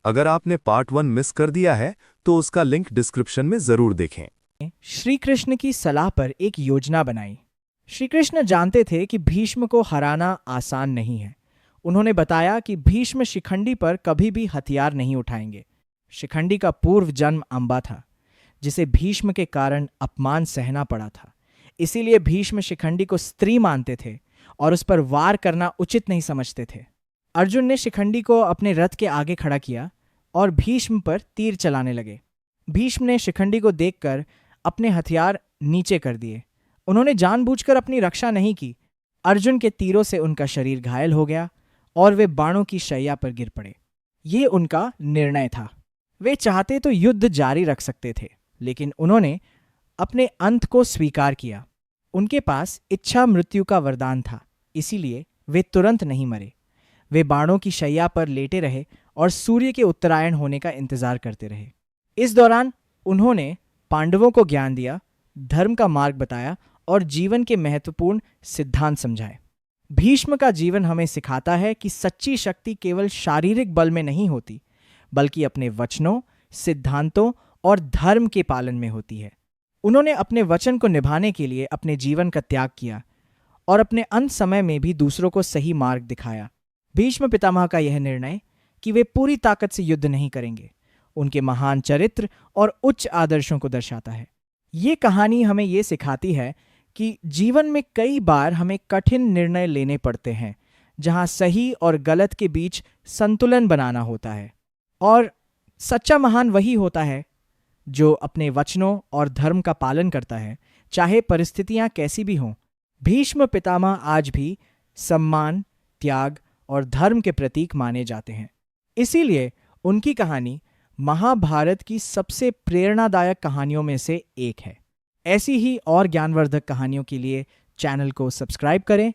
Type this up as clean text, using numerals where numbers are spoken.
अगर आपने part 1 miss कर दिया है तो उसका लिंक डिस्क्रिप्शन में जरूर देखें। श्री कृष्ण की सलाह पर एक योजना बनाई। श्री कृष्ण जानते थे कि भीष्म को हराना आसान नहीं है। उन्होंने बताया कि भीष्म शिखंडी पर कभी भी हथियार नहीं उठाएंगे। शिखंडी का पूर्व जन्म अंबा था, जिसे भीष्म के कारण अपमान सहना पड़ा था। इसीलिए भीष्म शिखंडी को स्त्री मानते थे और उस पर वार करना उचित नहीं समझते थे। अर्जुन ने शिखंडी को अपने रथ के आगे खड़ा किया और भीष्म पर तीर चलाने लगे। भीष्म ने शिखंडी को देखकर अपने हथियार नीचे कर दिए। उन्होंने जानबूझकर अपनी रक्षा नहीं की। अर्जुन के तीरों से उनका शरीर घायल हो गया और वे बाणों की शैया पर गिर पड़े। ये उनका निर्णय था। वे चाहते तो युद्ध जारी रख सकते थे, लेकिन उन्होंने अपने अंत को स्वीकार किया। उनके पास इच्छा मृत्यु का वरदान था, इसीलिए वे तुरंत नहीं मरे। वे बाणों की शैया पर लेटे रहे और सूर्य के उत्तरायण होने का इंतजार करते रहे। इस दौरान उन्होंने पांडवों को ज्ञान दिया, धर्म का मार्ग बताया और जीवन के महत्वपूर्ण सिद्धांत समझाए। भीष्म का जीवन हमें सिखाता है कि सच्ची शक्ति केवल शारीरिक बल में नहीं होती, बल्कि अपने वचनों, सिद्धांतों और धर्म के पालन में होती है। उन्होंने अपने वचन को निभाने के लिए अपने जीवन का त्याग किया और अपने अंत समय में भी दूसरों को सही मार्ग दिखाया। भीष्म पितामह का यह निर्णय कि वे पूरी ताकत से युद्ध नहीं करेंगे, उनके महान चरित्र और उच्च आदर्शों को दर्शाता है। ये कहानी हमें ये सिखाती है कि जीवन में कई बार हमें कठिन निर्णय लेने पड़ते हैं, जहां सही और गलत के बीच संतुलन बनाना होता है। और सच्चा महान वही होता है जो अपने वचनों और धर्म का पालन करता है, चाहे परिस्थितियां कैसी भी हों। भीष्म पितामह आज भी सम्मान, त्याग और धर्म के प्रतीक माने जाते हैं। इसीलिए उनकी कहानी महाभारत की सबसे प्रेरणादायक कहानियों में से एक है। ऐसी ही और ज्ञानवर्धक कहानियों के लिए चैनल को सब्सक्राइब करें